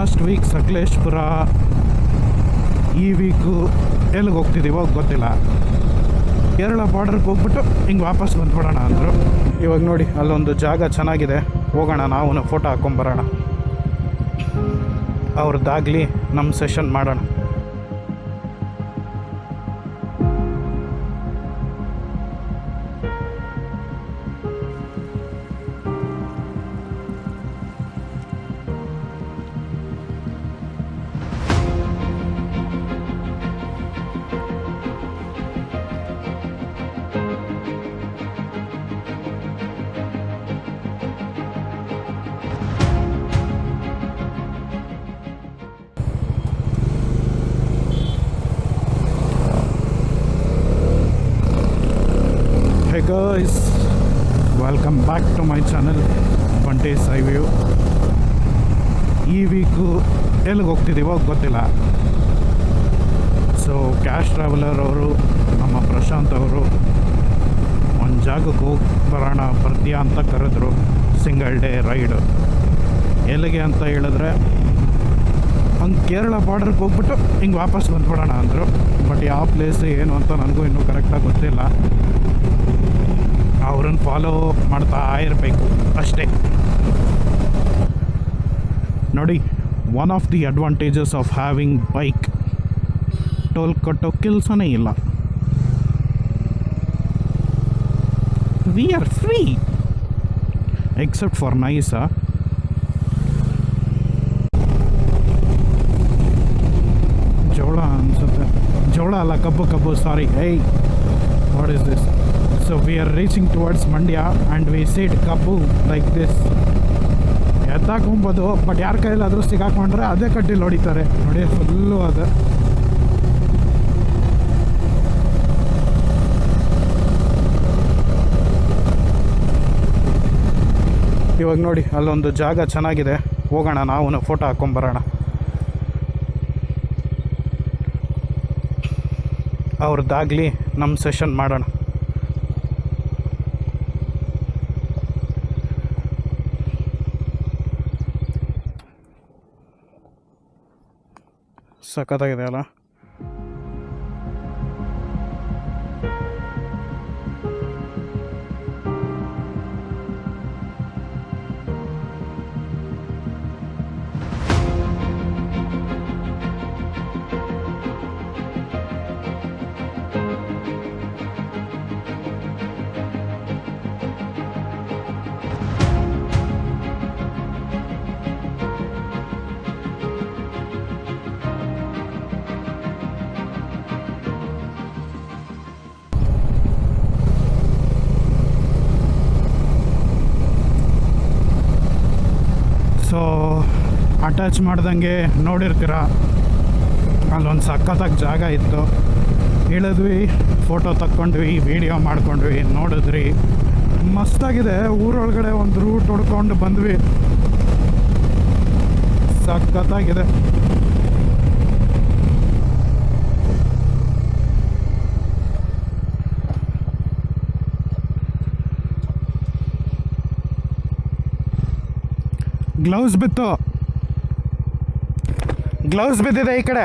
Last week Sakleshpur, ಈ week ಎಲ್ಲಿಗೆ ಹೋಗ್ತಿದ್ದೀವೋ ಗೊತ್ತಿಲ್ಲ. ಕೇರಳ ಬಾರ್ಡರ್ಗೆ ಹೋಗ್ಬಿಟ್ಟು ಹಿಂಗೆ ವಾಪಸ್ ಬಂದ್ಬಿಡೋಣ ಅಂದರು. ಇವಾಗ ನೋಡಿ ಅಲ್ಲೊಂದು ಜಾಗ ಚೆನ್ನಾಗಿದೆ, ಹೋಗೋಣ ನಾವು ಫೋಟೋ ಹಾಕ್ಕೊಂಬರೋಣ. ಅವ್ರದ್ದಾಗಲಿ ನಮ್ಮ ಸೆಷನ್ ಮಾಡೋಣ. Hey guys, welcome back to my channel Buntes Highview. ಈ ವೀಕು ಎಲ್ಲಿಗೆ ಹೋಗ್ತಿದ್ದೀವೋ ಗೊತ್ತಿಲ್ಲ. ಸೊ ಕ್ಯಾಶ್ ಟ್ರಾವೆಲರ್ ಅವರು, ನಮ್ಮ ಪ್ರಶಾಂತ್ ಅವರು ಒಂದು ಜಾಗಕ್ಕೆ ಹೋಗಿ ಬರೋಣ ಬರ್ತೀಯಾ ಅಂತ ಕರೆದ್ರು. Single day ride. ಎಲ್ಲಿಗೆ ಅಂತ ಹೇಳಿದ್ರೆ ಹಂಗೆ ಕೇರಳ ಬಾರ್ಡ್ರಿಗೆ ಹೋಗ್ಬಿಟ್ಟು ಹಿಂಗೆ ವಾಪಸ್ ಬಂದ್ಬಿಡೋಣ ಅಂದರು. ಬಟ್ ಯಾವ ಪ್ಲೇಸ್ ಏನು ಅಂತ ನನಗೂ ಇನ್ನೂ ಕರೆಕ್ಟಾಗಿ ಗೊತ್ತಿಲ್ಲ. ಅವ್ರನ್ನ ಫಾಲೋ ಮಾಡ್ತಾ ಇರಬೇಕು ಅಷ್ಟೇ. ನೋಡಿ, one of the advantages of having bike, toll ಕಟ್ಟೋ ಕೆಲಸನೇ ಇಲ್ಲ. We are free except for ನೈಸಾ. ಜೋಳ ಅನಿಸುತ್ತೆ, ಜೋಳ ಅಲ್ಲ, ಕಬ್ಬು ಸಾರಿ. ಏಯ್, what is this? So we are reaching towards Mandya and we said Kabbu like this. ಎತ್ತಾಕೊಂಬೋದು, ಬಟ್ ಯಾರ ಕೈಲಾದರೂ ಸಿಗಾಕೊಂಡ್ರೆ ಅದೇ ಕಡ್ಡಿಲಿ ಹೊಡಿತಾರೆ ನೋಡಿ, ಫುಲ್ಲು ಅದು. ಇವಾಗ ನೋಡಿ ಅಲ್ಲೊಂದು ಜಾಗ ಚೆನ್ನಾಗಿದೆ, ಹೋಗೋಣ ನಾವು ಫೋಟೋ ಹಾಕ್ಕೊಂಬರೋಣ. ಅವ್ರದ್ದಾಗಲಿ ನಮ್ಮ ಸೆಷನ್ ಮಾಡೋಣ. ಸಖತ್ತಾಗಿದೆ ಅಲ್ಲ. ಸೊ ಅಟ್ಯಾಚ್ ಮಾಡ್ದಂಗೆ ನೋಡಿರ್ತೀರ, ಅಲ್ಲೊಂದು ಸಖತ್ತಾಗಿ ಜಾಗ ಇತ್ತು. ಇಳಿದ್ವಿ, ಫೋಟೋ ತಕ್ಕೊಂಡ್ವಿ, ವೀಡಿಯೋ ಮಾಡ್ಕೊಂಡ್ವಿ, ನೋಡಿದ್ರಿ. ಮಸ್ತಾಗಿದೆ. ಊರೊಳಗಡೆ ಒಂದು ರೂಟ್ ಹೊಡ್ಕೊಂಡು ಬಂದ್ವಿ, ಸಖತ್ತಾಗಿದೆ. ಗ್ಲೌಸ್ ಬಿದ್ದಿದೆ ಈ ಕಡೆ.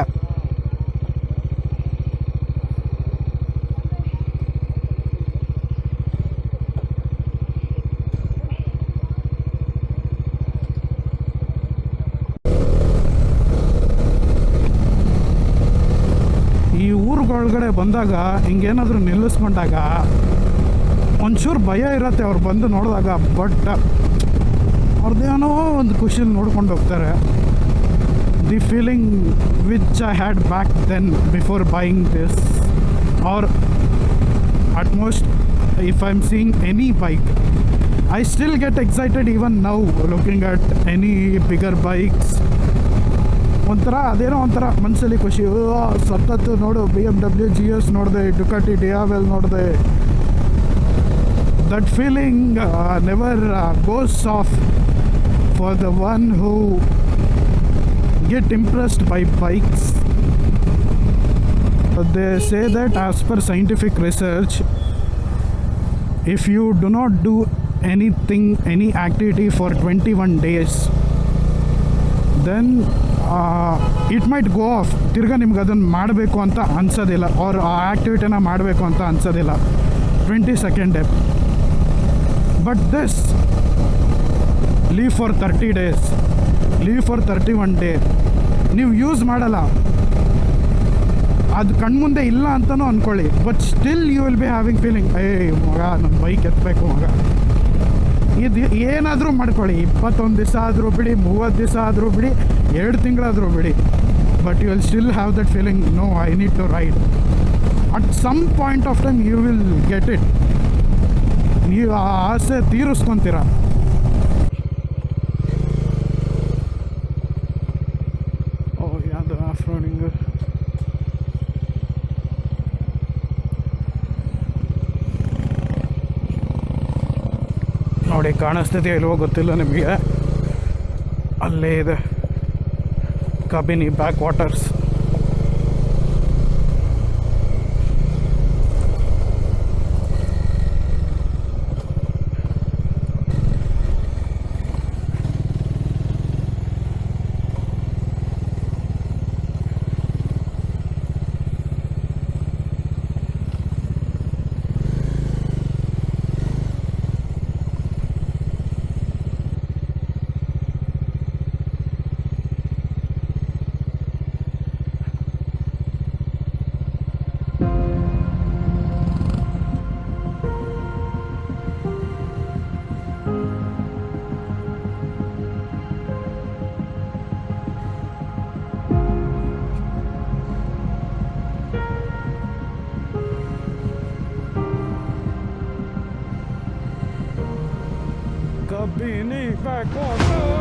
ಈ ಊರುಗಳೊಳಗಡೆ ಬಂದಾಗ ಹಿಂಗೇನಾದರೂ ನಿಲ್ಲಿಸ್ಕೊಂಡಾಗ ಒಂಚೂರು ಭಯ ಇರತ್ತೆ ಅವ್ರು ಬಂದು ನೋಡಿದಾಗ. ಬಟ್ ಅವ್ರದ್ದೇನೋ ಒಂದು ಖುಷಿಲಿ ನೋಡ್ಕೊಂಡು ಹೋಗ್ತಾರೆ. The feeling which I had back then before buying this, or at most if I am seeing any bike, I still get excited even now looking at any bigger bikes. ಒಂಥರ ಅದೇನೋ ಒಂಥರ ಮನಸ್ಸಲ್ಲಿ ಖುಷಿ. ಸತ್ತತ್ತು ನೋಡು, BMW GS ನೋಡಿದೆ, Ducati ಡಿಯಾವೆಲ್ ನೋಡಿದೆ. That feeling never goes off for the one who get impressed by bikes. They say that as per scientific research, if you do not do any activity for 21 days, then it might go off. ತಿರ್ಗಾ ನಿಮ್ಗೆ ಅದನ್ನು ಮಾಡಬೇಕು ಅಂತ ಅನ್ಸೋದಿಲ್ಲ, ಅವ್ರ ಆ ಆ್ಯಕ್ಟಿವಿಟಿನ ಮಾಡಬೇಕು ಅಂತ ಅನ್ಸೋದಿಲ್ಲ 22nd day. But this leave for 30 days, leave for 31 day, ನೀವು ಯೂಸ್ ಮಾಡಲ್ಲ, ಅದು ಕಣ್ಮುಂದೆ ಇಲ್ಲ ಅಂತಲೂ ಅಂದ್ಕೊಳ್ಳಿ, but still you will be having feeling, ಮಗ ನನ್ನ ಬೈಕ್ ಎತ್ತಬೇಕು ಮಗ. ಇದು ಏನಾದರೂ ಮಾಡ್ಕೊಳ್ಳಿ, 21 ದಿವಸ ಆದರೂ ಬಿಡಿ, 30 ದಿವಸ ಆದರೂ ಬಿಡಿ, 2 ತಿಂಗಳಾದರೂ ಬಿಡಿ, but you will still have that feeling, no I need to ride. At some point of time you will get it. ನೀವು ಆ ಆಸೆ ತೀರಿಸ್ಕೊತೀರ. ಯಾವುದು ಆಫ್ ರೋಡಿಂಗು. ನೋಡಿ ಕಾಣಿಸ್ತಿದೆಯೋ ಇಲ್ವೋ ಗೊತ್ತಿಲ್ಲ ನಿಮಗೆ, ಅಲ್ಲೇ ಇದೆ Kabini back waters. Kabini back water.